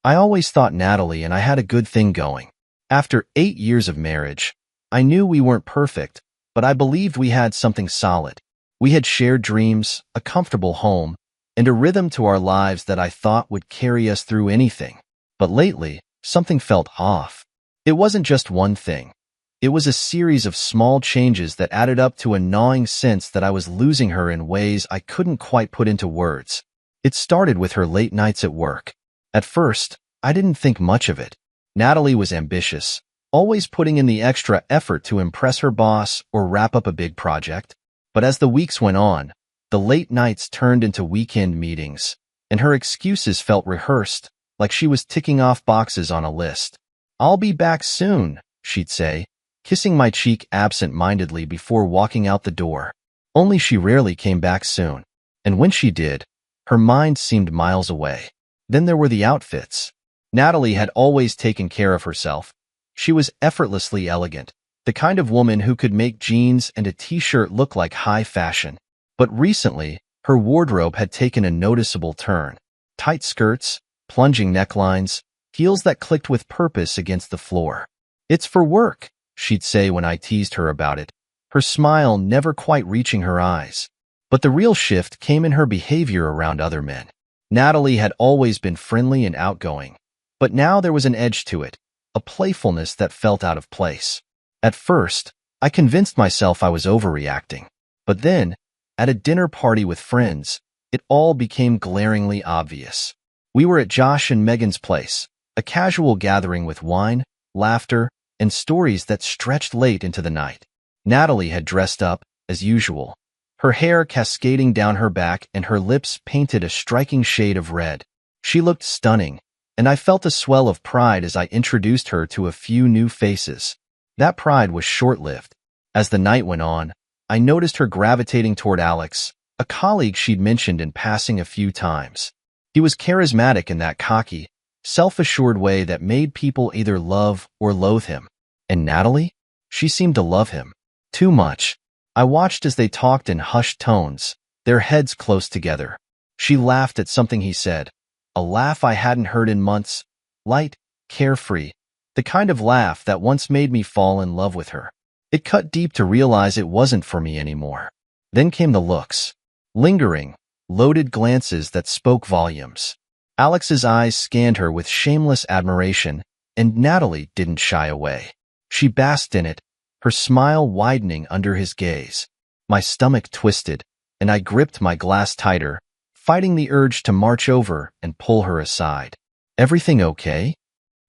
I always thought Natalie and I had a good thing going. After 8 years of marriage, I knew we weren't perfect, but I believed we had something solid. We had shared dreams, a comfortable home, and a rhythm to our lives that I thought would carry us through anything. But lately, something felt off. It wasn't just one thing. It was a series of small changes that added up to a gnawing sense that I was losing her in ways I couldn't quite put into words. It started with her late nights at work. At first, I didn't think much of it. Natalie was ambitious, always putting in the extra effort to impress her boss or wrap up a big project. But as the weeks went on, the late nights turned into weekend meetings, and her excuses felt rehearsed, like she was ticking off boxes on a list. "I'll be back soon," she'd say, kissing my cheek absent-mindedly before walking out the door. Only she rarely came back soon, and when she did, her mind seemed miles away. Then there were the outfits. Natalie had always taken care of herself. She was effortlessly elegant, the kind of woman who could make jeans and a t-shirt look like high fashion. But recently, her wardrobe had taken a noticeable turn. Tight skirts, plunging necklines, heels that clicked with purpose against the floor. "It's for work," she'd say when I teased her about it, her smile never quite reaching her eyes. But the real shift came in her behavior around other men. Natalie had always been friendly and outgoing, but now there was an edge to it, a playfulness that felt out of place. At first, I convinced myself I was overreacting. But then, at a dinner party with friends, it all became glaringly obvious. We were at Josh and Megan's place, a casual gathering with wine, laughter, and stories that stretched late into the night. Natalie had dressed up, as usual, her hair cascading down her back and her lips painted a striking shade of red. She looked stunning, and I felt a swell of pride as I introduced her to a few new faces. That pride was short-lived. As the night went on, I noticed her gravitating toward Alex, a colleague she'd mentioned in passing a few times. He was charismatic in that cocky, self-assured way that made people either love or loathe him. And Natalie? She seemed to love him. Too much. I watched as they talked in hushed tones, their heads close together. She laughed at something he said, a laugh I hadn't heard in months, light, carefree, the kind of laugh that once made me fall in love with her. It cut deep to realize it wasn't for me anymore. Then came the looks. Lingering, loaded glances that spoke volumes. Alex's eyes scanned her with shameless admiration, and Natalie didn't shy away. She basked in it, her smile widening under his gaze. My stomach twisted, and I gripped my glass tighter, fighting the urge to march over and pull her aside. "Everything okay?"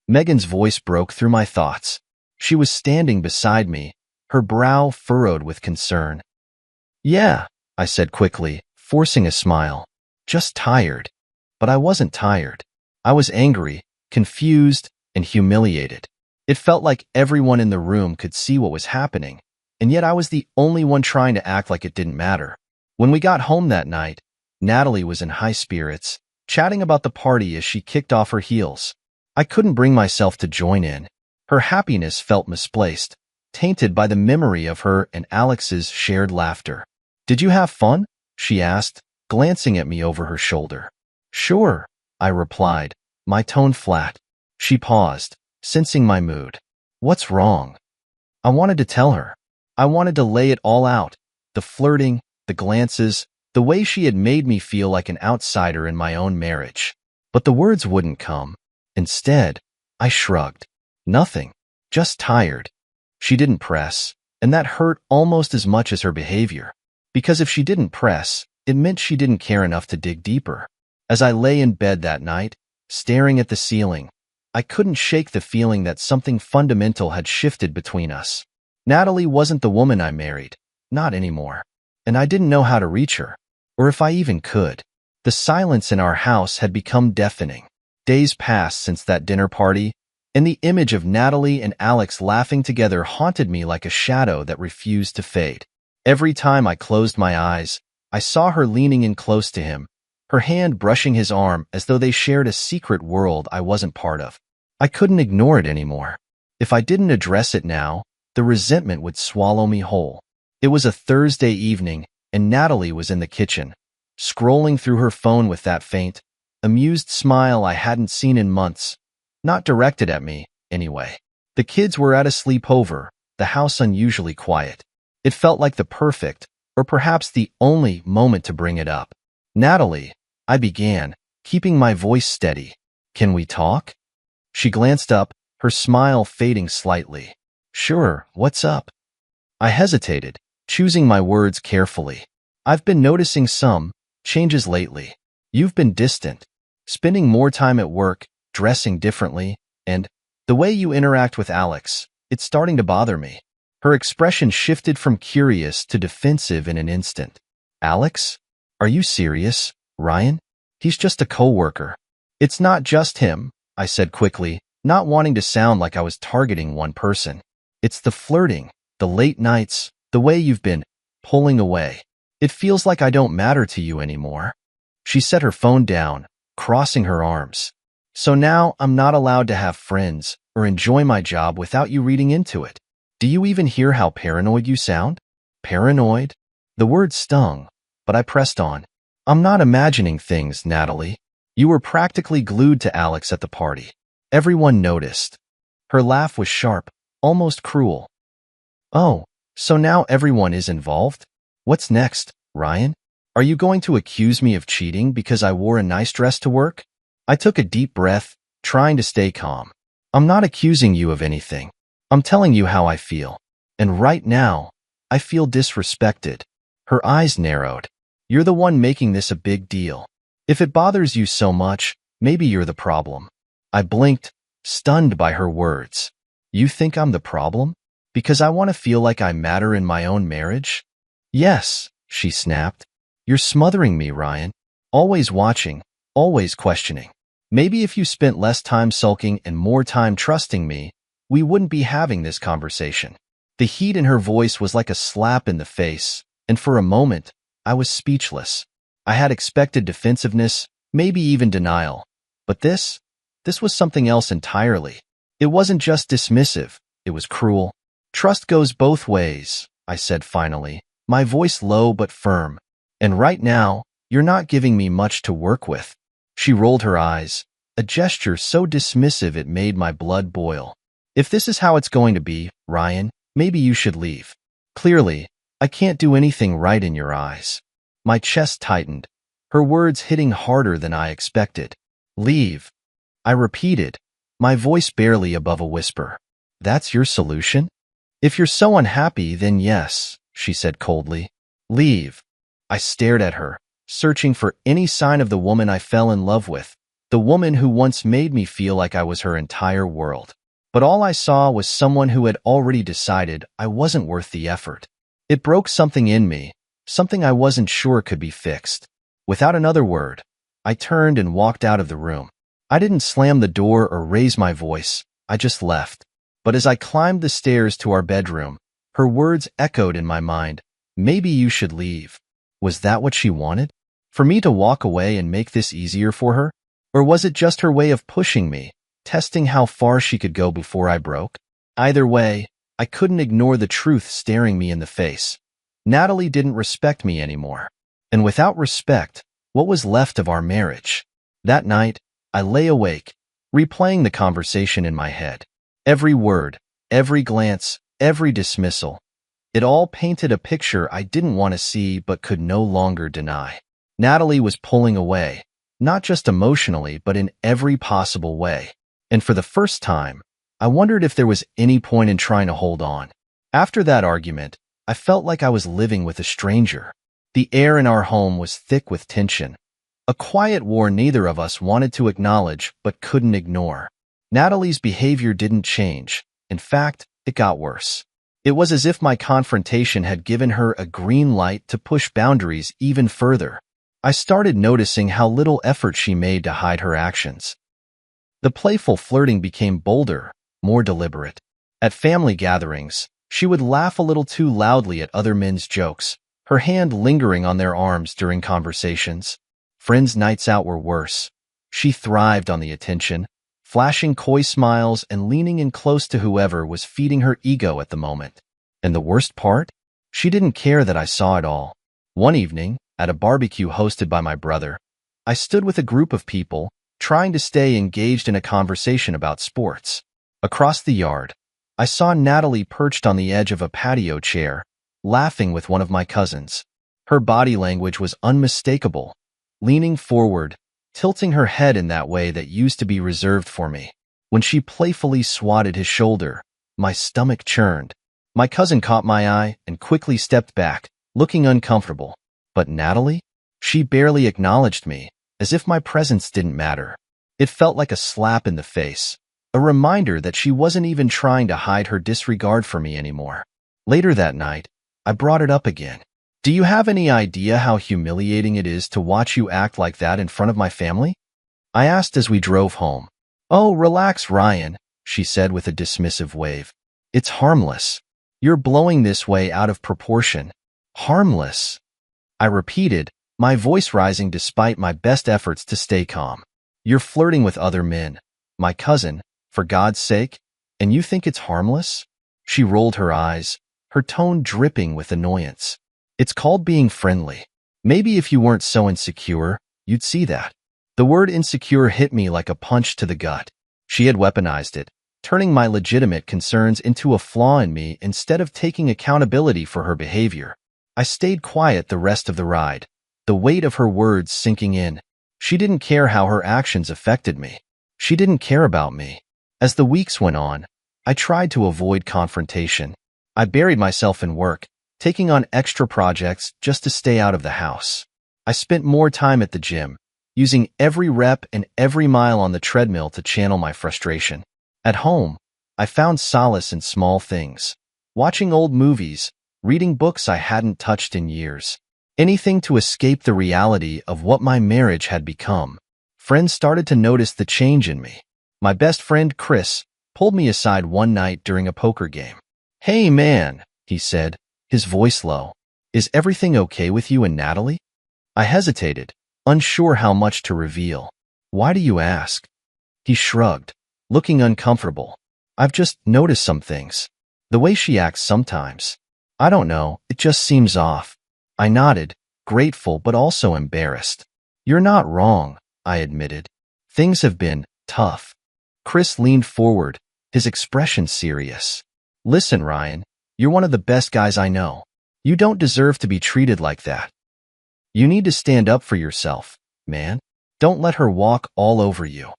Megan's voice broke through my thoughts. She was standing beside me, her brow furrowed with concern. "Yeah," I said quickly, forcing a smile. "Just tired." But I wasn't tired. I was angry, confused, and humiliated. It felt like everyone in the room could see what was happening, and yet I was the only one trying to act like it didn't matter. When we got home that night, Natalie was in high spirits, chatting about the party as she kicked off her heels. I couldn't bring myself to join in. Her happiness felt misplaced, tainted by the memory of her and Alex's shared laughter. "Did you have fun?" she asked, glancing at me over her shoulder. "Sure," I replied, my tone flat. She paused, sensing my mood. "What's wrong?" I wanted to tell her. I wanted to lay it all out. The flirting, the glances, the way she had made me feel like an outsider in my own marriage. But the words wouldn't come. Instead, I shrugged. Nothing. Just tired. She didn't press, and that hurt almost as much as her behavior. Because if she didn't press, it meant she didn't care enough to dig deeper. As I lay in bed that night, staring at the ceiling, I couldn't shake the feeling that something fundamental had shifted between us. Natalie wasn't the woman I married, not anymore. And I didn't know how to reach her, or if I even could. The silence in our house had become deafening. Days passed since that dinner party, and the image of Natalie and Alex laughing together haunted me like a shadow that refused to fade. Every time I closed my eyes, I saw her leaning in close to him, her hand brushing his arm as though they shared a secret world I wasn't part of. I couldn't ignore it anymore. If I didn't address it now, the resentment would swallow me whole. It was a Thursday evening, and Natalie was in the kitchen, scrolling through her phone with that faint, amused smile I hadn't seen in months. Not directed at me, anyway. The kids were at a sleepover, the house unusually quiet. It felt like the perfect, or perhaps the only, moment to bring it up. Natalie, I began, keeping my voice steady. Can we talk? She glanced up, her smile fading slightly. Sure, what's up? I hesitated, choosing my words carefully. I've been noticing some changes lately. You've been distant, spending more time at work, dressing differently, and the way you interact with Alex, it's starting to bother me. Her expression shifted from curious to defensive in an instant. Alex? Are you serious, Ryan? He's just a coworker. It's not just him, I said quickly, not wanting to sound like I was targeting one person. It's the flirting, the late nights, the way you've been pulling away. It feels like I don't matter to you anymore. She set her phone down, crossing her arms. So now I'm not allowed to have friends or enjoy my job without you reading into it. Do you even hear how paranoid you sound? Paranoid? The word stung, but I pressed on. I'm not imagining things, Natalie. You were practically glued to Alex at the party. Everyone noticed. Her laugh was sharp, almost cruel. Oh, so now everyone is involved? What's next, Ryan? Are you going to accuse me of cheating because I wore a nice dress to work? I took a deep breath, trying to stay calm. I'm not accusing you of anything. I'm telling you how I feel. And right now, I feel disrespected. Her eyes narrowed. You're the one making this a big deal. If it bothers you so much, maybe you're the problem. I blinked, stunned by her words. You think I'm the problem? Because I want to feel like I matter in my own marriage? Yes, she snapped. You're smothering me, Ryan. Always watching, always questioning. Maybe if you spent less time sulking and more time trusting me, we wouldn't be having this conversation. The heat in her voice was like a slap in the face, and for a moment, I was speechless. I had expected defensiveness, maybe even denial. But this was something else entirely. It wasn't just dismissive, it was cruel. Trust goes both ways, I said finally, my voice low but firm. And right now, you're not giving me much to work with. She rolled her eyes, a gesture so dismissive it made my blood boil. If this is how it's going to be, Ryan, maybe you should leave. Clearly, I can't do anything right in your eyes. My chest tightened, her words hitting harder than I expected. Leave. I repeated, my voice barely above a whisper. That's your solution? If you're so unhappy, then yes, she said coldly. Leave. I stared at her, searching for any sign of the woman I fell in love with, the woman who once made me feel like I was her entire world. But all I saw was someone who had already decided I wasn't worth the effort. It broke something in me, something I wasn't sure could be fixed. Without another word, I turned and walked out of the room. I didn't slam the door or raise my voice, I just left. But as I climbed the stairs to our bedroom, her words echoed in my mind. Maybe you should leave. Was that what she wanted? For me to walk away and make this easier for her? Or was it just her way of pushing me, testing how far she could go before I broke? Either way, I couldn't ignore the truth staring me in the face. Natalie didn't respect me anymore. And without respect, what was left of our marriage? That night, I lay awake, replaying the conversation in my head. Every word, every glance, every dismissal. It all painted a picture I didn't want to see but could no longer deny. Natalie was pulling away, not just emotionally but in every possible way. And for the first time, I wondered if there was any point in trying to hold on. After that argument, I felt like I was living with a stranger. The air in our home was thick with tension, a quiet war neither of us wanted to acknowledge but couldn't ignore. Natalie's behavior didn't change. In fact, it got worse. It was as if my confrontation had given her a green light to push boundaries even further. I started noticing how little effort she made to hide her actions. The playful flirting became bolder, more deliberate. At family gatherings, she would laugh a little too loudly at other men's jokes, her hand lingering on their arms during conversations. Friends' nights out were worse. She thrived on the attention, flashing coy smiles and leaning in close to whoever was feeding her ego at the moment. And the worst part? She didn't care that I saw it all. One evening, at a barbecue hosted by my brother, I stood with a group of people, trying to stay engaged in a conversation about sports. Across the yard, I saw Natalie perched on the edge of a patio chair, laughing with one of my cousins. Her body language was unmistakable, leaning forward, tilting her head in that way that used to be reserved for me. When she playfully swatted his shoulder, my stomach churned. My cousin caught my eye and quickly stepped back, looking uncomfortable. But Natalie? She barely acknowledged me, as if my presence didn't matter. It felt like a slap in the face, a reminder that she wasn't even trying to hide her disregard for me anymore. Later that night, I brought it up again. Do you have any idea how humiliating it is to watch you act like that in front of my family? I asked as we drove home. Oh, relax, Ryan, she said with a dismissive wave. It's harmless. You're blowing this way out of proportion. Harmless. I repeated, my voice rising despite my best efforts to stay calm. You're flirting with other men. My cousin, for God's sake, and you think it's harmless? She rolled her eyes, her tone dripping with annoyance. It's called being friendly. Maybe if you weren't so insecure, you'd see that. The word insecure hit me like a punch to the gut. She had weaponized it, turning my legitimate concerns into a flaw in me instead of taking accountability for her behavior. I stayed quiet the rest of the ride, the weight of her words sinking in. She didn't care how her actions affected me. She didn't care about me. As the weeks went on, I tried to avoid confrontation. I buried myself in work, taking on extra projects just to stay out of the house. I spent more time at the gym, using every rep and every mile on the treadmill to channel my frustration. At home, I found solace in small things. Watching old movies, reading books I hadn't touched in years. Anything to escape the reality of what my marriage had become. Friends started to notice the change in me. My best friend, Chris, pulled me aside one night during a poker game. Hey man, he said, his voice low. Is everything okay with you and Natalie? I hesitated, unsure how much to reveal. Why do you ask? He shrugged, looking uncomfortable. I've just noticed some things. The way she acts sometimes. I don't know, it just seems off. I nodded, grateful but also embarrassed. You're not wrong, I admitted. Things have been tough. Chris leaned forward, his expression serious. Listen, Ryan, you're one of the best guys I know. You don't deserve to be treated like that. You need to stand up for yourself, man. Don't let her walk all over you.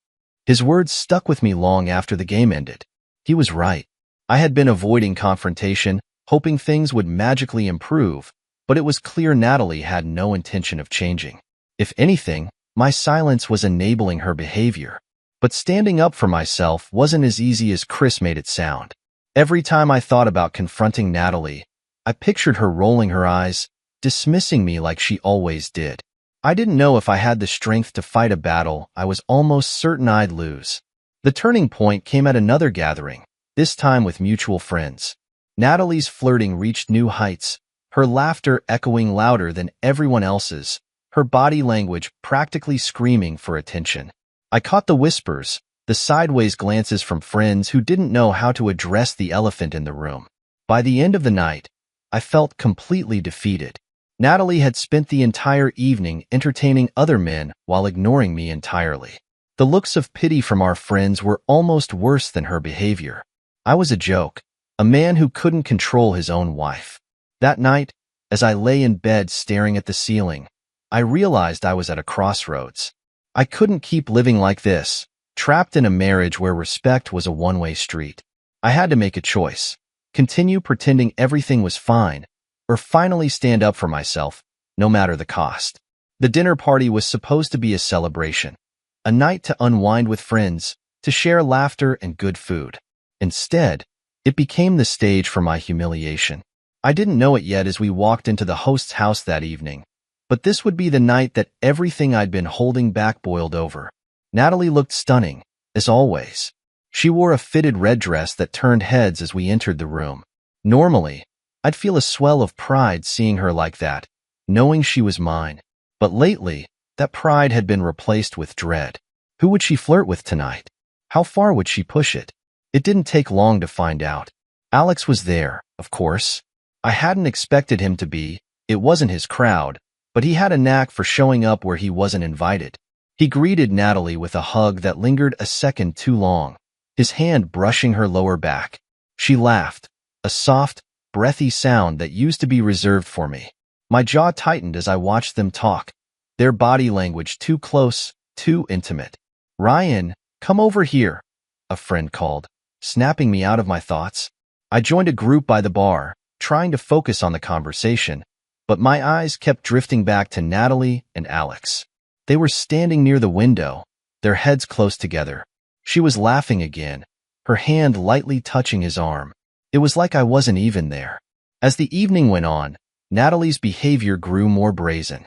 His words stuck with me long after the game ended. He was right. I had been avoiding confrontation, hoping things would magically improve, but it was clear Natalie had no intention of changing. If anything, my silence was enabling her behavior. But standing up for myself wasn't as easy as Chris made it sound. Every time I thought about confronting Natalie, I pictured her rolling her eyes, dismissing me like she always did. I didn't know if I had the strength to fight a battle I was almost certain I'd lose. The turning point came at another gathering, this time with mutual friends. Natalie's flirting reached new heights, her laughter echoing louder than everyone else's, her body language practically screaming for attention. I caught the whispers, the sideways glances from friends who didn't know how to address the elephant in the room. By the end of the night, I felt completely defeated. Natalie had spent the entire evening entertaining other men while ignoring me entirely. The looks of pity from our friends were almost worse than her behavior. I was a joke, a man who couldn't control his own wife. That night, as I lay in bed staring at the ceiling, I realized I was at a crossroads. I couldn't keep living like this, trapped in a marriage where respect was a one-way street. I had to make a choice. Continue pretending everything was fine, or finally stand up for myself, no matter the cost. The dinner party was supposed to be a celebration, a night to unwind with friends, to share laughter and good food. Instead, it became the stage for my humiliation. I didn't know it yet as we walked into the host's house that evening, but this would be the night that everything I'd been holding back boiled over. Natalie looked stunning, as always. She wore a fitted red dress that turned heads as we entered the room. Normally, I'd feel a swell of pride seeing her like that, knowing she was mine. But lately, that pride had been replaced with dread. Who would she flirt with tonight? How far would she push it? It didn't take long to find out. Alex was there, of course. I hadn't expected him to be. It wasn't his crowd, but he had a knack for showing up where he wasn't invited. He greeted Natalie with a hug that lingered a second too long, his hand brushing her lower back. She laughed, a soft, breathy sound that used to be reserved for me. My jaw tightened as I watched them talk, their body language too close, too intimate. "Ryan, come over here," a friend called, snapping me out of my thoughts. I joined a group by the bar, trying to focus on the conversation, but my eyes kept drifting back to Natalie and Alex. They were standing near the window, their heads close together. She was laughing again, her hand lightly touching his arm. It was like I wasn't even there. As the evening went on, Natalie's behavior grew more brazen.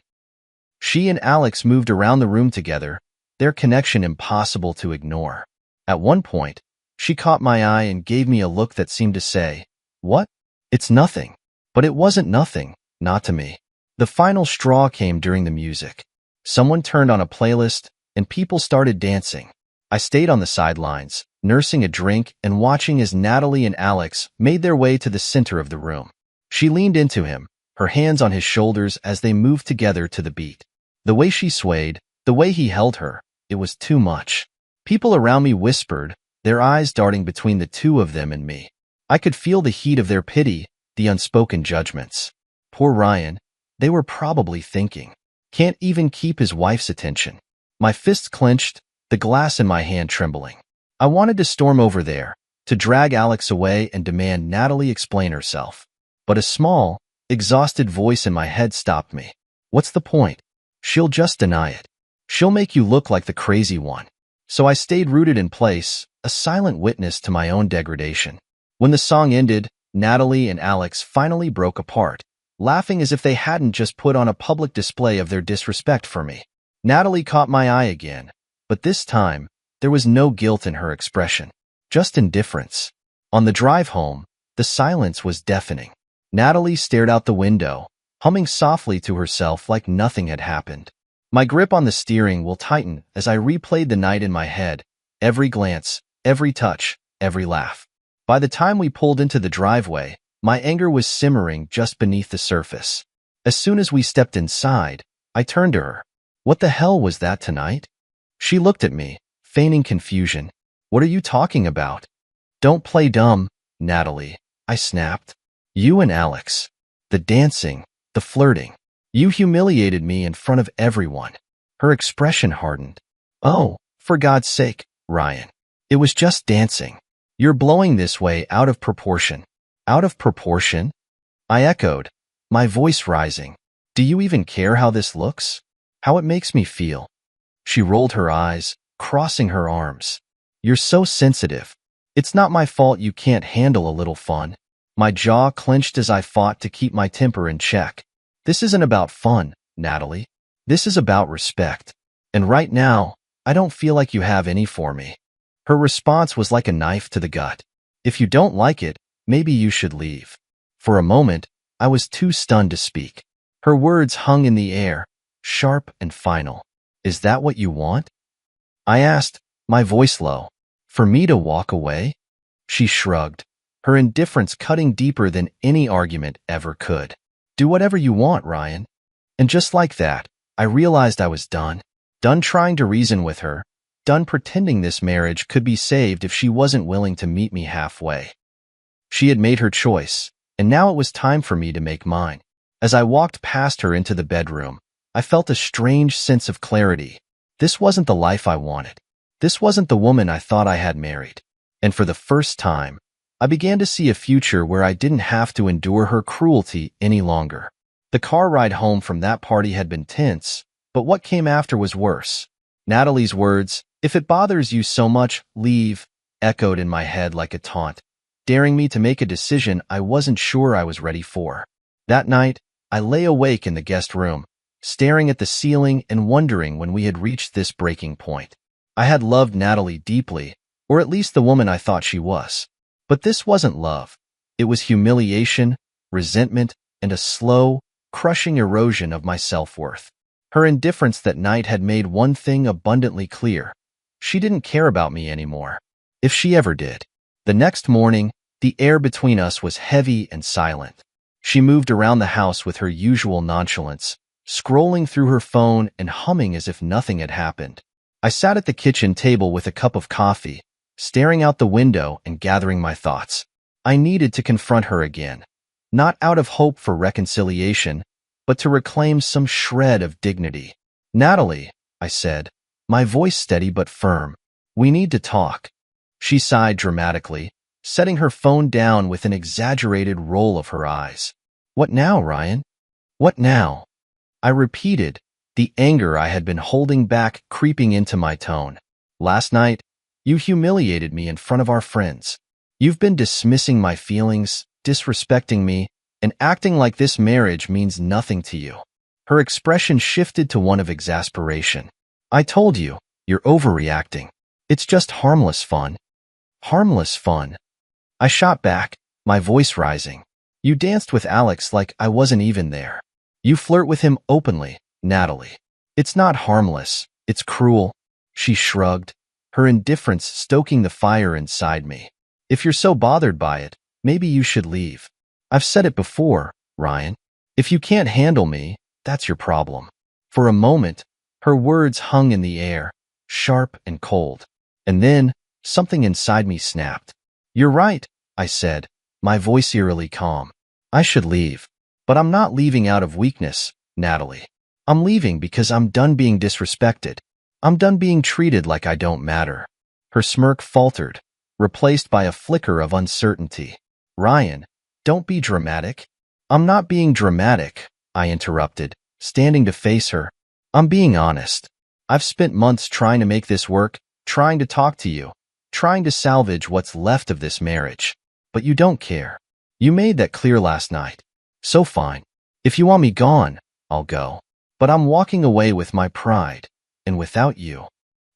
She and Alex moved around the room together, their connection impossible to ignore. At one point, she caught my eye and gave me a look that seemed to say, "What? It's nothing." But it wasn't nothing, not to me. The final straw came during the music. Someone turned on a playlist, and people started dancing. I stayed on the sidelines, nursing a drink and watching as Natalie and Alex made their way to the center of the room. She leaned into him, her hands on his shoulders as they moved together to the beat. The way she swayed, the way he held her, it was too much. People around me whispered, their eyes darting between the two of them and me. I could feel the heat of their pity, the unspoken judgments. Poor Ryan, they were probably thinking. Can't even keep his wife's attention. My fists clenched, the glass in my hand trembling. I wanted to storm over there, to drag Alex away and demand Natalie explain herself. But a small, exhausted voice in my head stopped me. What's the point? She'll just deny it. She'll make you look like the crazy one. So I stayed rooted in place, a silent witness to my own degradation. When the song ended, Natalie and Alex finally broke apart, laughing as if they hadn't just put on a public display of their disrespect for me. Natalie caught my eye again, but this time, there was no guilt in her expression, just indifference. On the drive home, the silence was deafening. Natalie stared out the window, humming softly to herself like nothing had happened. My grip on the steering wheel tightened as I replayed the night in my head, every glance, every touch, every laugh. By the time we pulled into the driveway, my anger was simmering just beneath the surface. As soon as we stepped inside, I turned to her. "What the hell was that tonight?" She looked at me, feigning confusion. "What are you talking about?" "Don't play dumb, Natalie," I snapped. "You and Alex. The dancing, the flirting. You humiliated me in front of everyone." Her expression hardened. "Oh, for God's sake, Ryan. It was just dancing. You're blowing this way out of proportion." "Out of proportion?" I echoed, my voice rising. "Do you even care how this looks? How it makes me feel?" She rolled her eyes, crossing her arms. "You're so sensitive. It's not my fault you can't handle a little fun." My jaw clenched as I fought to keep my temper in check. "This isn't about fun, Natalie. This is about respect. And right now, I don't feel like you have any for me." Her response was like a knife to the gut. "If you don't like it, maybe you should leave." For a moment, I was too stunned to speak. Her words hung in the air, sharp and final. "Is that what you want?" I asked, my voice low. "For me to walk away?" She shrugged, her indifference cutting deeper than any argument ever could. "Do whatever you want, Ryan." And just like that, I realized I was done. Done trying to reason with her. Done pretending this marriage could be saved if she wasn't willing to meet me halfway. She had made her choice, and now it was time for me to make mine. As I walked past her into the bedroom, I felt a strange sense of clarity. This wasn't the life I wanted. This wasn't the woman I thought I had married. And for the first time, I began to see a future where I didn't have to endure her cruelty any longer. The car ride home from that party had been tense, but what came after was worse. Natalie's words, "If it bothers you so much, leave," echoed in my head like a taunt, daring me to make a decision I wasn't sure I was ready for. That night, I lay awake in the guest room, staring at the ceiling and wondering when we had reached this breaking point. I had loved Natalie deeply, or at least the woman I thought she was. But this wasn't love. It was humiliation, resentment, and a slow, crushing erosion of my self-worth. Her indifference that night had made one thing abundantly clear. She didn't care about me anymore, if she ever did. The next morning, the air between us was heavy and silent. She moved around the house with her usual nonchalance, scrolling through her phone and humming as if nothing had happened. I sat at the kitchen table with a cup of coffee, staring out the window and gathering my thoughts. I needed to confront her again, not out of hope for reconciliation, but to reclaim some shred of dignity. "Natalie," I said, my voice steady but firm, "we need to talk." She sighed dramatically, setting her phone down with an exaggerated roll of her eyes. "What now, Ryan? What now?" I repeated, the anger I had been holding back creeping into my tone. "Last night, you humiliated me in front of our friends. You've been dismissing my feelings, disrespecting me, and acting like this marriage means nothing to you." Her expression shifted to one of exasperation. "I told you, you're overreacting. It's just harmless fun." "Harmless fun?" I shot back, my voice rising. "You danced with Alex like I wasn't even there. You flirt with him openly, Natalie. It's not harmless, it's cruel." She shrugged, her indifference stoking the fire inside me. "If you're so bothered by it, maybe you should leave. I've said it before, Ryan. If you can't handle me, that's your problem." For a moment, her words hung in the air, sharp and cold. And then, something inside me snapped. "You're right," I said, my voice eerily calm. "I should leave. But I'm not leaving out of weakness, Natalie. I'm leaving because I'm done being disrespected. I'm done being treated like I don't matter." Her smirk faltered, replaced by a flicker of uncertainty. "Ryan, don't be dramatic." "I'm not being dramatic," I interrupted, standing to face her. "I'm being honest. I've spent months trying to make this work, trying to talk to you, trying to salvage what's left of this marriage. But you don't care. You made that clear last night. So fine. If you want me gone, I'll go. But I'm walking away with my pride, and without you."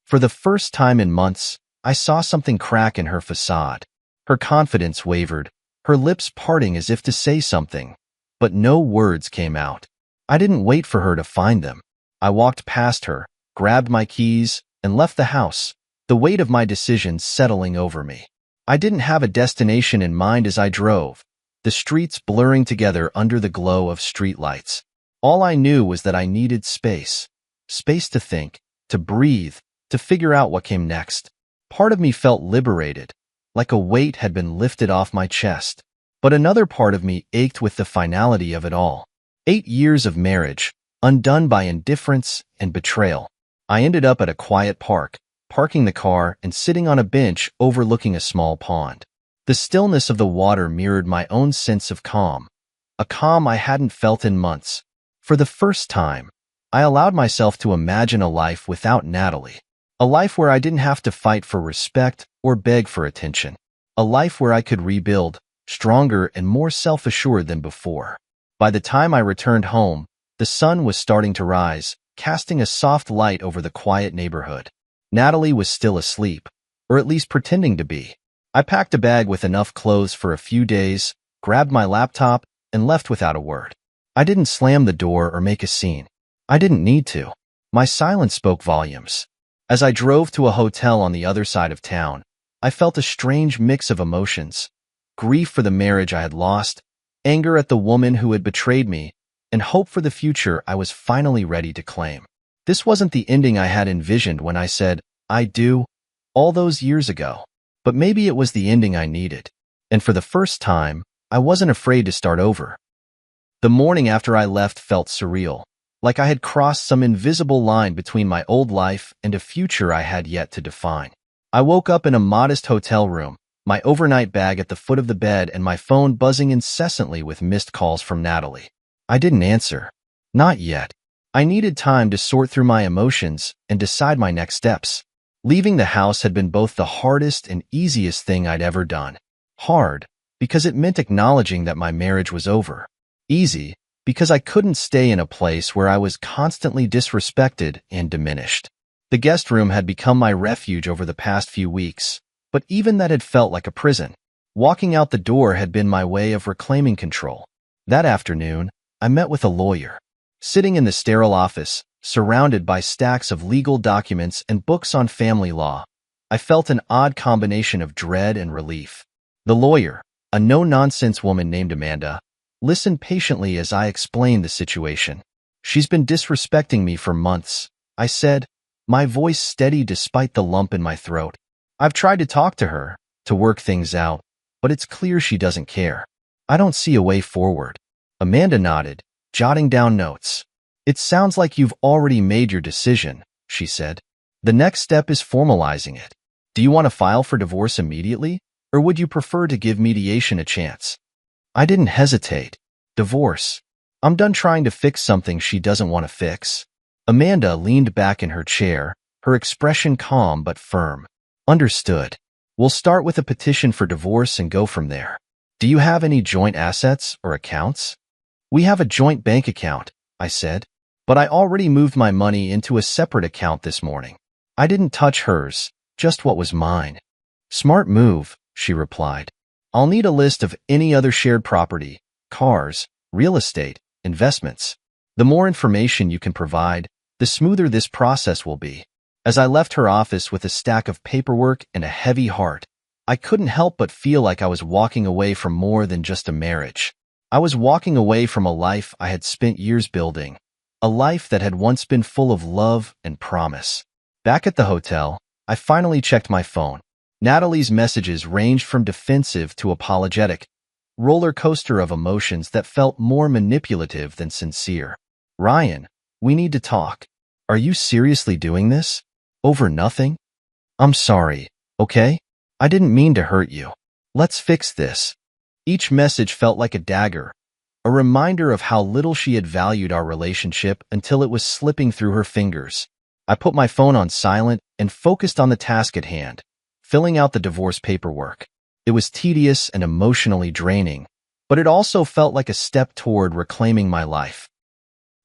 For the first time in months, I saw something crack in her facade. Her confidence wavered, her lips parting as if to say something, but no words came out. I didn't wait for her to find them. I walked past her, grabbed my keys, and left the house, the weight of my decision settling over me. I didn't have a destination in mind as I drove, the streets blurring together under the glow of streetlights. All I knew was that I needed space. Space to think, to breathe, to figure out what came next. Part of me felt liberated, like a weight had been lifted off my chest. But another part of me ached with the finality of it all. 8 years of marriage, undone by indifference and betrayal. I ended up at a quiet park, parking the car and sitting on a bench overlooking a small pond. The stillness of the water mirrored my own sense of calm, a calm I hadn't felt in months. For the first time, I allowed myself to imagine a life without Natalie, a life where I didn't have to fight for respect or beg for attention, a life where I could rebuild, stronger and more self-assured than before. By the time I returned home, the sun was starting to rise, casting a soft light over the quiet neighborhood. Natalie was still asleep, or at least pretending to be. I packed a bag with enough clothes for a few days, grabbed my laptop, and left without a word. I didn't slam the door or make a scene. I didn't need to. My silence spoke volumes. As I drove to a hotel on the other side of town, I felt a strange mix of emotions: grief for the marriage I had lost, anger at the woman who had betrayed me, and hope for the future I was finally ready to claim. This wasn't the ending I had envisioned when I said, "I do," all those years ago. But maybe it was the ending I needed. And for the first time, I wasn't afraid to start over. The morning after I left felt surreal, like I had crossed some invisible line between my old life and a future I had yet to define. I woke up in a modest hotel room, my overnight bag at the foot of the bed and my phone buzzing incessantly with missed calls from Natalie. I didn't answer. Not yet. I needed time to sort through my emotions and decide my next steps. Leaving the house had been both the hardest and easiest thing I'd ever done. Hard, because it meant acknowledging that my marriage was over. Easy, because I couldn't stay in a place where I was constantly disrespected and diminished. The guest room had become my refuge over the past few weeks, but even that had felt like a prison. Walking out the door had been my way of reclaiming control. That afternoon, I met with a lawyer. Sitting in the sterile office, surrounded by stacks of legal documents and books on family law, I felt an odd combination of dread and relief. The lawyer, a no-nonsense woman named Amanda, listened patiently as I explained the situation. She's been disrespecting me for months, I said, my voice steady despite the lump in my throat. I've tried to talk to her, to work things out, but it's clear she doesn't care. I don't see a way forward. Amanda nodded, jotting down notes. It sounds like you've already made your decision, she said. The next step is formalizing it. Do you want to file for divorce immediately, or would you prefer to give mediation a chance? I didn't hesitate. Divorce. I'm done trying to fix something she doesn't want to fix. Amanda leaned back in her chair, her expression calm but firm. Understood. We'll start with a petition for divorce and go from there. Do you have any joint assets or accounts? We have a joint bank account, I said, but I already moved my money into a separate account this morning. I didn't touch hers, just what was mine. Smart move, she replied. I'll need a list of any other shared property, cars, real estate, investments. The more information you can provide, the smoother this process will be. As I left her office with a stack of paperwork and a heavy heart, I couldn't help but feel like I was walking away from more than just a marriage. I was walking away from a life I had spent years building, a life that had once been full of love and promise. Back at the hotel, I finally checked my phone. Natalie's messages ranged from defensive to apologetic, roller coaster of emotions that felt more manipulative than sincere. Ryan, we need to talk. Are you seriously doing this? Over nothing? I'm sorry, okay? I didn't mean to hurt you. Let's fix this. Each message felt like a dagger, a reminder of how little she had valued our relationship until it was slipping through her fingers. I put my phone on silent and focused on the task at hand, filling out the divorce paperwork. It was tedious and emotionally draining, but it also felt like a step toward reclaiming my life.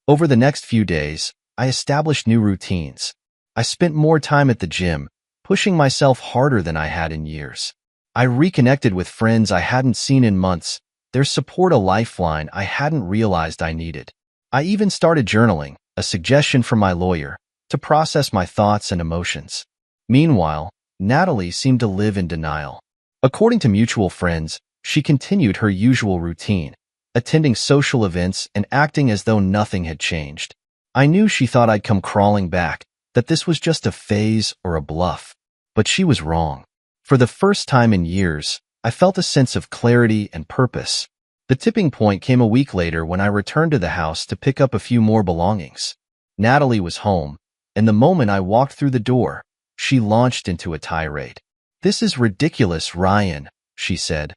Over the next few days, I established new routines. I spent more time at the gym, pushing myself harder than I had in years. I reconnected with friends I hadn't seen in months, their support a lifeline I hadn't realized I needed. I even started journaling, a suggestion from my lawyer, to process my thoughts and emotions. Meanwhile, Natalie seemed to live in denial. According to mutual friends, she continued her usual routine, attending social events and acting as though nothing had changed. I knew she thought I'd come crawling back, that this was just a phase or a bluff. But she was wrong. For the first time in years, I felt a sense of clarity and purpose. The tipping point came a week later when I returned to the house to pick up a few more belongings. Natalie was home, and the moment I walked through the door, she launched into a tirade. "This is ridiculous, Ryan," she said,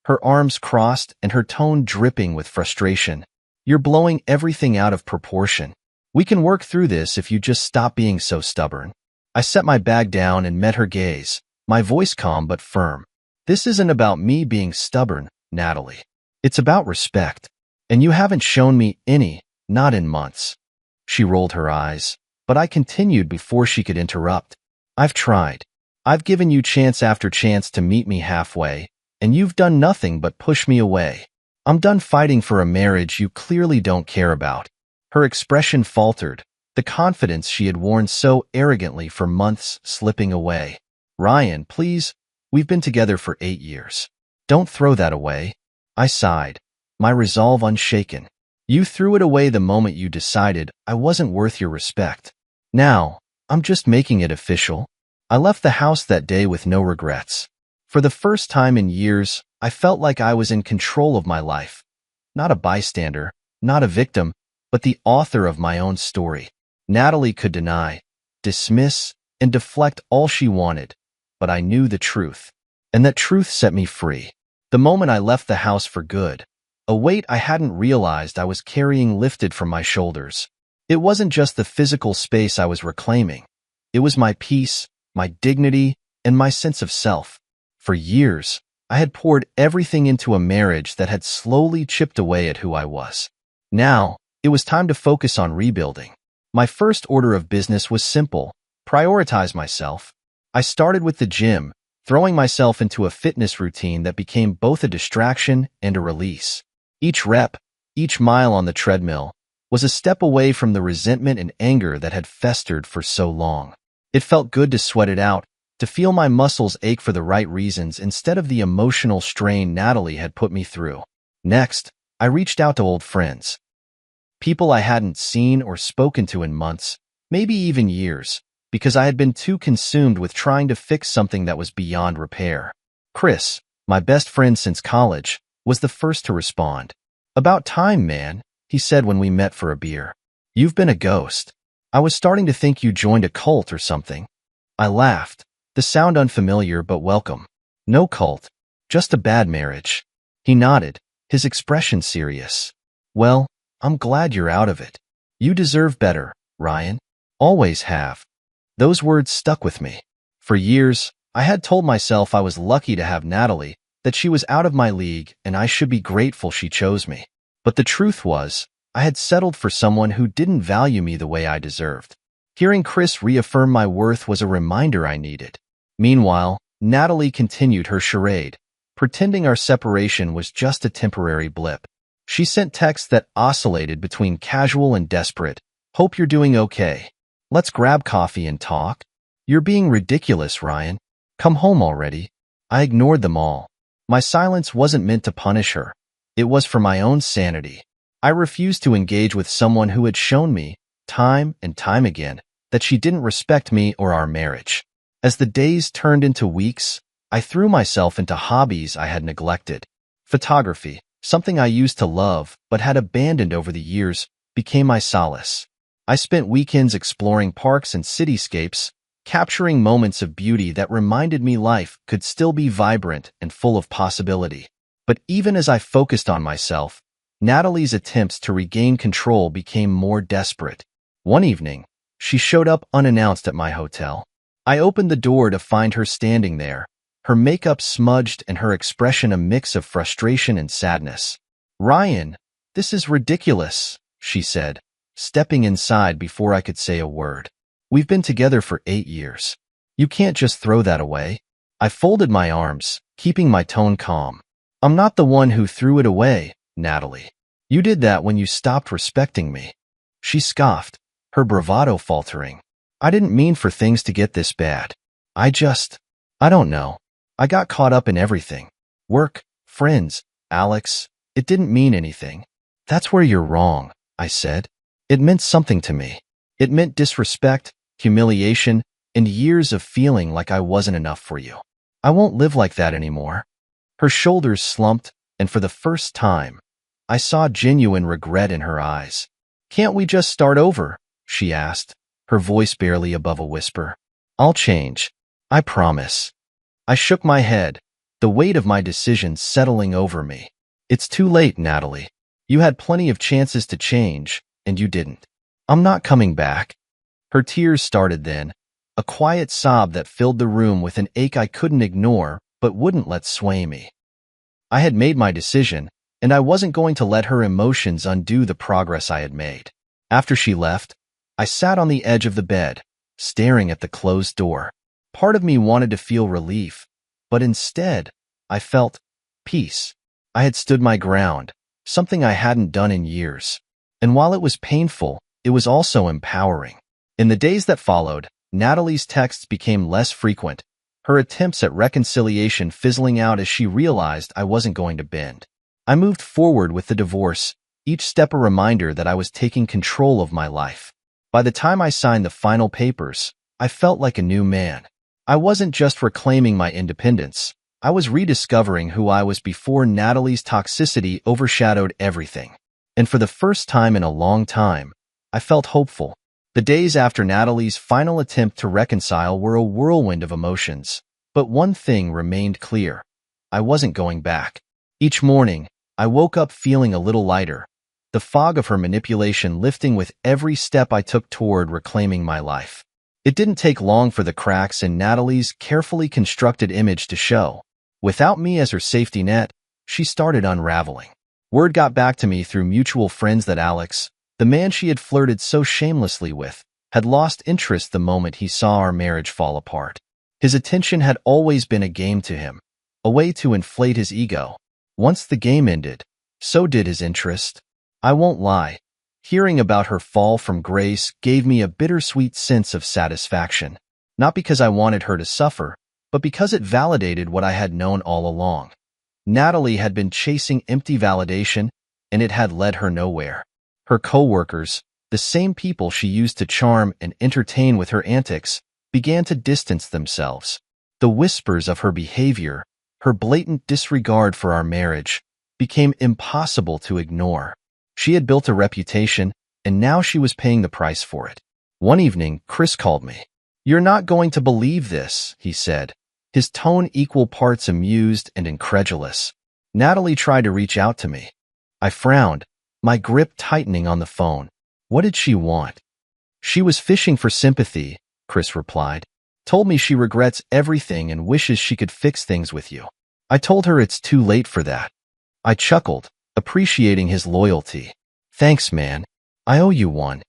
her arms crossed and her tone dripping with frustration. "You're blowing everything out of proportion. We can work through this if you just stop being so stubborn." I set my bag down and met her gaze, my voice calm but firm. "This isn't about me being stubborn, Natalie. It's about respect. And you haven't shown me any, not in months." She rolled her eyes, but I continued before she could interrupt. "I've tried. I've given you chance after chance to meet me halfway, and you've done nothing but push me away. I'm done fighting for a marriage you clearly don't care about." Her expression faltered, the confidence she had worn so arrogantly for months slipping away. "Ryan, please, we've been together for 8 years. Don't throw that away." I sighed, my resolve unshaken. "You threw it away the moment you decided I wasn't worth your respect. Now, I'm just making it official." I left the house that day with no regrets. For the first time in years, I felt like I was in control of my life. Not a bystander, not a victim, but the author of my own story. Natalie could deny, dismiss, and deflect all she wanted, but I knew the truth, and that truth set me free. The moment I left the house for good, a weight I hadn't realized I was carrying lifted from my shoulders. It wasn't just the physical space I was reclaiming. It was my peace, my dignity, and my sense of self. For years, I had poured everything into a marriage that had slowly chipped away at who I was. Now, it was time to focus on rebuilding. My first order of business was simple: prioritize myself. I started with the gym, throwing myself into a fitness routine that became both a distraction and a release. Each rep, each mile on the treadmill, was a step away from the resentment and anger that had festered for so long. It felt good to sweat it out, to feel my muscles ache for the right reasons instead of the emotional strain Natalie had put me through. Next, I reached out to old friends. People I hadn't seen or spoken to in months, maybe even years, because I had been too consumed with trying to fix something that was beyond repair. Chris, my best friend since college, was the first to respond. "About time, man," he said when we met for a beer. "You've been a ghost. I was starting to think you joined a cult or something." I laughed, the sound unfamiliar but welcome. "No cult, just a bad marriage." He nodded, his expression serious. "Well, I'm glad you're out of it. You deserve better, Ryan. Always have." Those words stuck with me. For years, I had told myself I was lucky to have Natalie, that she was out of my league and I should be grateful she chose me. But the truth was, I had settled for someone who didn't value me the way I deserved. Hearing Chris reaffirm my worth was a reminder I needed. Meanwhile, Natalie continued her charade, pretending our separation was just a temporary blip. She sent texts that oscillated between casual and desperate. "Hope you're doing okay. Let's grab coffee and talk." "You're being ridiculous, Ryan. Come home already." I ignored them all. My silence wasn't meant to punish her. It was for my own sanity. I refused to engage with someone who had shown me, time and time again, that she didn't respect me or our marriage. As the days turned into weeks, I threw myself into hobbies I had neglected. Photography, something I used to love but had abandoned over the years, became my solace. I spent weekends exploring parks and cityscapes, capturing moments of beauty that reminded me life could still be vibrant and full of possibility. But even as I focused on myself, Natalie's attempts to regain control became more desperate. One evening, she showed up unannounced at my hotel. I opened the door to find her standing there, her makeup smudged and her expression a mix of frustration and sadness. "Ryan, this is ridiculous," she said, stepping inside before I could say a word. "We've been together for 8 years. You can't just throw that away." I folded my arms, keeping my tone calm. "I'm not the one who threw it away, Natalie. You did that when you stopped respecting me." She scoffed, her bravado faltering. "I didn't mean for things to get this bad. I don't know. I got caught up in everything. Work, friends, Alex. It didn't mean anything." "That's where you're wrong," I said. "It meant something to me. It meant disrespect, humiliation, and years of feeling like I wasn't enough for you. I won't live like that anymore." Her shoulders slumped, and for the first time, I saw genuine regret in her eyes. "Can't we just start over?" she asked, her voice barely above a whisper. "I'll change. I promise." I shook my head, the weight of my decision settling over me. "It's too late, Natalie. You had plenty of chances to change, and you didn't. I'm not coming back." Her tears started then, a quiet sob that filled the room with an ache I couldn't ignore but wouldn't let sway me. I had made my decision, and I wasn't going to let her emotions undo the progress I had made. After she left, I sat on the edge of the bed, staring at the closed door. Part of me wanted to feel relief, but instead, I felt peace. I had stood my ground, something I hadn't done in years. And while it was painful, it was also empowering. In the days that followed, Natalie's texts became less frequent, her attempts at reconciliation fizzling out as she realized I wasn't going to bend. I moved forward with the divorce, each step a reminder that I was taking control of my life. By the time I signed the final papers, I felt like a new man. I wasn't just reclaiming my independence. I was rediscovering who I was before Natalie's toxicity overshadowed everything. And for the first time in a long time, I felt hopeful. The days after Natalie's final attempt to reconcile were a whirlwind of emotions, but one thing remained clear. I wasn't going back. Each morning, I woke up feeling a little lighter, the fog of her manipulation lifting with every step I took toward reclaiming my life. It didn't take long for the cracks in Natalie's carefully constructed image to show. Without me as her safety net, she started unraveling. Word got back to me through mutual friends that Alex, the man she had flirted so shamelessly with, had lost interest the moment he saw our marriage fall apart. His attention had always been a game to him, a way to inflate his ego. Once the game ended, so did his interest. I won't lie. Hearing about her fall from grace gave me a bittersweet sense of satisfaction. Not because I wanted her to suffer, but because it validated what I had known all along. Natalie had been chasing empty validation, and it had led her nowhere. Her coworkers, the same people she used to charm and entertain with her antics, began to distance themselves. The whispers of her behavior, her blatant disregard for our marriage, became impossible to ignore. She had built a reputation, and now she was paying the price for it. One evening, Chris called me. "You're not going to believe this," he said, his tone equal parts amused and incredulous. "Natalie tried to reach out to me." I frowned, my grip tightening on the phone. What did she want? "She was fishing for sympathy," Chris replied. "Told me she regrets everything and wishes she could fix things with you." I told her it's too late for that. I chuckled, appreciating his loyalty. "Thanks, man. I owe you one."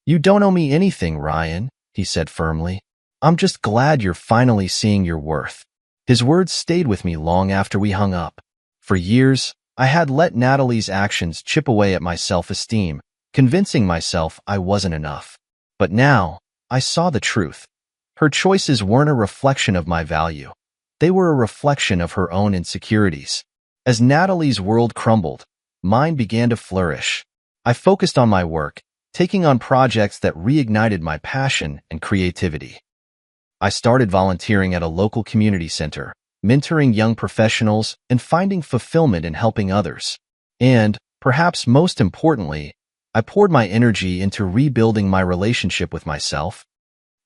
"You don't owe me anything, Ryan," he said firmly. "I'm just glad you're finally seeing your worth." His words stayed with me long after we hung up. For years, I had let Natalie's actions chip away at my self-esteem, convincing myself I wasn't enough. But now, I saw the truth. Her choices weren't a reflection of my value. They were a reflection of her own insecurities. As Natalie's world crumbled, mine began to flourish. I focused on my work, taking on projects that reignited my passion and creativity. I started volunteering at a local community center, mentoring young professionals and finding fulfillment in helping others. And, perhaps most importantly, I poured my energy into rebuilding my relationship with myself.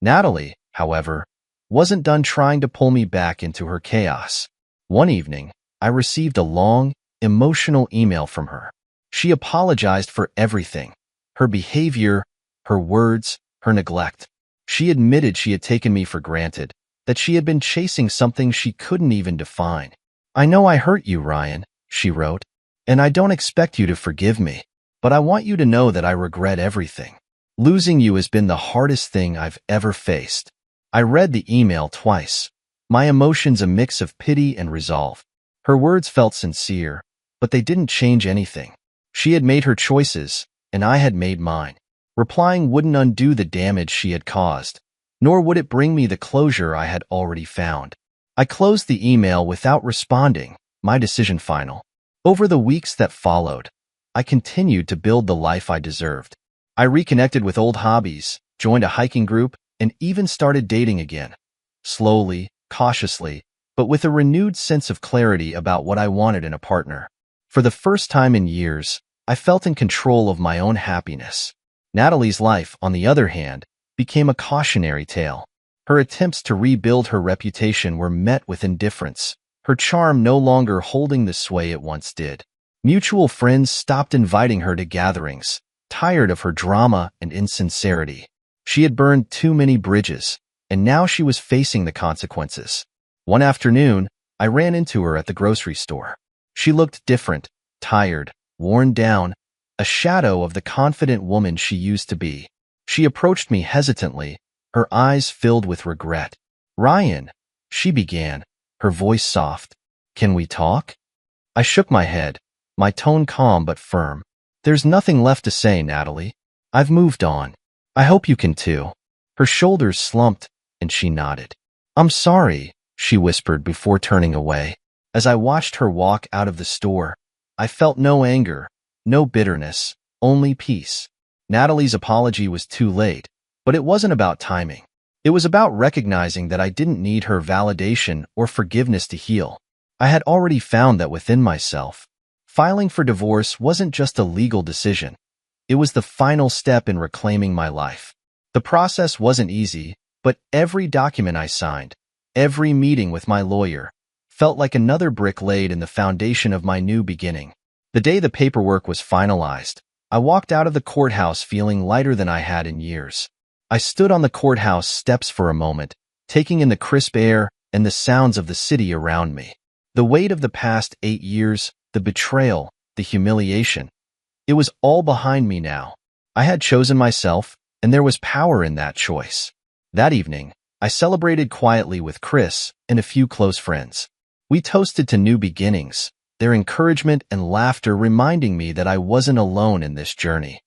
Natalie, however, wasn't done trying to pull me back into her chaos. One evening, I received a long, emotional email from her. She apologized for everything: her behavior, her words, her neglect. She admitted she had taken me for granted, that she had been chasing something she couldn't even define. "I know I hurt you, Ryan," she wrote, "and I don't expect you to forgive me, but I want you to know that I regret everything. Losing you has been the hardest thing I've ever faced." I read the email twice, my emotions a mix of pity and resolve. Her words felt sincere, but they didn't change anything. She had made her choices, and I had made mine. Replying wouldn't undo the damage she had caused, nor would it bring me the closure I had already found. I closed the email without responding, my decision final. Over the weeks that followed, I continued to build the life I deserved. I reconnected with old hobbies, joined a hiking group, and even started dating again. Slowly, cautiously, but with a renewed sense of clarity about what I wanted in a partner. For the first time in years, I felt in control of my own happiness. Natalie's life, on the other hand, became a cautionary tale. Her attempts to rebuild her reputation were met with indifference, her charm no longer holding the sway it once did. Mutual friends stopped inviting her to gatherings, tired of her drama and insincerity. She had burned too many bridges, and now she was facing the consequences. One afternoon, I ran into her at the grocery store. She looked different, tired, worn down, a shadow of the confident woman she used to be. She approached me hesitantly, her eyes filled with regret. "Ryan," she began, her voice soft. "Can we talk?" I shook my head, my tone calm but firm. "There's nothing left to say, Natalie. I've moved on. I hope you can too." Her shoulders slumped, and she nodded. "I'm sorry," she whispered before turning away. As I watched her walk out of the store, I felt no anger, no bitterness, only peace. Natalie's apology was too late, but it wasn't about timing. It was about recognizing that I didn't need her validation or forgiveness to heal. I had already found that within myself. Filing for divorce wasn't just a legal decision. It was the final step in reclaiming my life. The process wasn't easy, but every document I signed, every meeting with my lawyer, felt like another brick laid in the foundation of my new beginning. The day the paperwork was finalized, I walked out of the courthouse feeling lighter than I had in years. I stood on the courthouse steps for a moment, taking in the crisp air and the sounds of the city around me. The weight of the past 8 years, the betrayal, the humiliation, it was all behind me now. I had chosen myself, and there was power in that choice. That evening, I celebrated quietly with Chris and a few close friends. We toasted to new beginnings, their encouragement and laughter reminding me that I wasn't alone in this journey.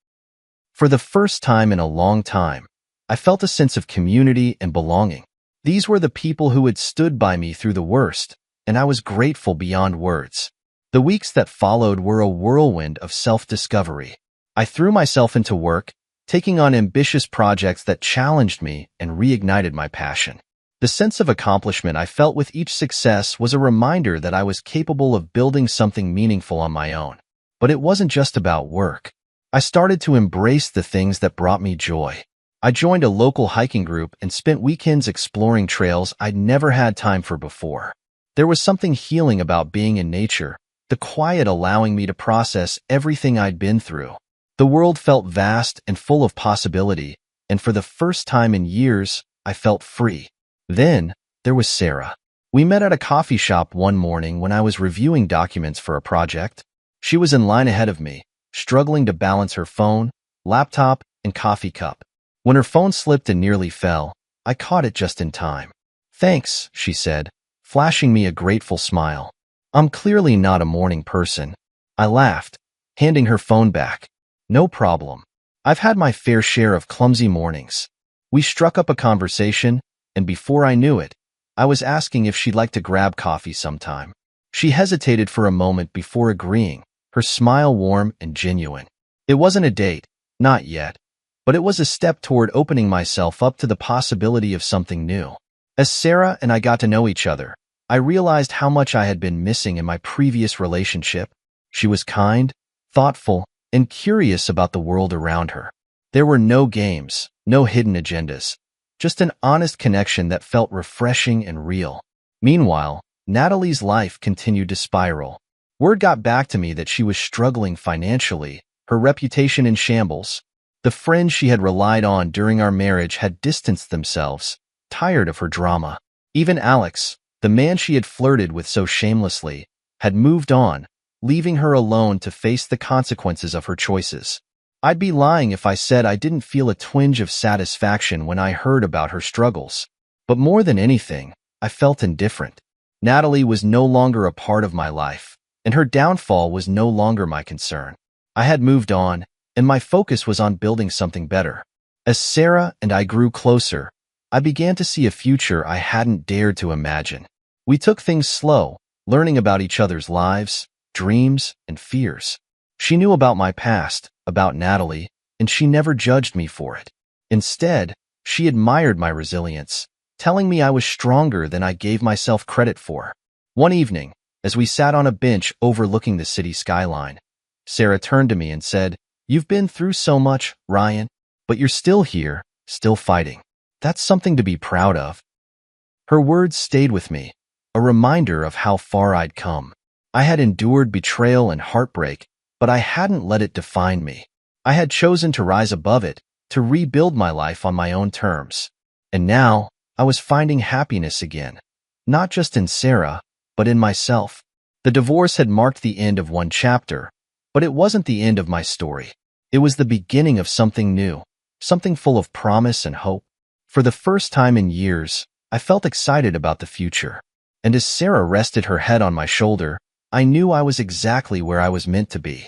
For the first time in a long time, I felt a sense of community and belonging. These were the people who had stood by me through the worst, and I was grateful beyond words. The weeks that followed were a whirlwind of self-discovery. I threw myself into work, taking on ambitious projects that challenged me and reignited my passion. The sense of accomplishment I felt with each success was a reminder that I was capable of building something meaningful on my own. But it wasn't just about work. I started to embrace the things that brought me joy. I joined a local hiking group and spent weekends exploring trails I'd never had time for before. There was something healing about being in nature, the quiet allowing me to process everything I'd been through. The world felt vast and full of possibility, and for the first time in years, I felt free. Then, there was Sarah. We met at a coffee shop one morning when I was reviewing documents for a project. She was in line ahead of me, struggling to balance her phone, laptop, and coffee cup. When her phone slipped and nearly fell, I caught it just in time. "Thanks," she said, flashing me a grateful smile. "I'm clearly not a morning person." I laughed, handing her phone back. "No problem. I've had my fair share of clumsy mornings." We struck up a conversation, and before I knew it, I was asking if she'd like to grab coffee sometime. She hesitated for a moment before agreeing, her smile warm and genuine. It wasn't a date, not yet, but it was a step toward opening myself up to the possibility of something new. As Sarah and I got to know each other, I realized how much I had been missing in my previous relationship. She was kind, thoughtful, and curious about the world around her. There were no games, no hidden agendas, just an honest connection that felt refreshing and real. Meanwhile, Natalie's life continued to spiral. Word got back to me that she was struggling financially, her reputation in shambles. The friends she had relied on during our marriage had distanced themselves, tired of her drama. Even Alex, the man she had flirted with so shamelessly, had moved on, leaving her alone to face the consequences of her choices. I'd be lying if I said I didn't feel a twinge of satisfaction when I heard about her struggles. But more than anything, I felt indifferent. Natalie was no longer a part of my life, and her downfall was no longer my concern. I had moved on, and my focus was on building something better. As Sarah and I grew closer, I began to see a future I hadn't dared to imagine. We took things slow, learning about each other's lives, dreams, and fears. She knew about my past, about Natalie, and she never judged me for it. Instead, she admired my resilience, telling me I was stronger than I gave myself credit for. One evening, as we sat on a bench overlooking the city skyline, Sarah turned to me and said, "You've been through so much, Ryan, but you're still here, still fighting. That's something to be proud of." Her words stayed with me, a reminder of how far I'd come. I had endured betrayal and heartbreak, but I hadn't let it define me. I had chosen to rise above it, to rebuild my life on my own terms. And now, I was finding happiness again, not just in Sarah, but in myself. The divorce had marked the end of one chapter, but it wasn't the end of my story. It was the beginning of something new, something full of promise and hope. For the first time in years, I felt excited about the future. And as Sarah rested her head on my shoulder, I knew I was exactly where I was meant to be.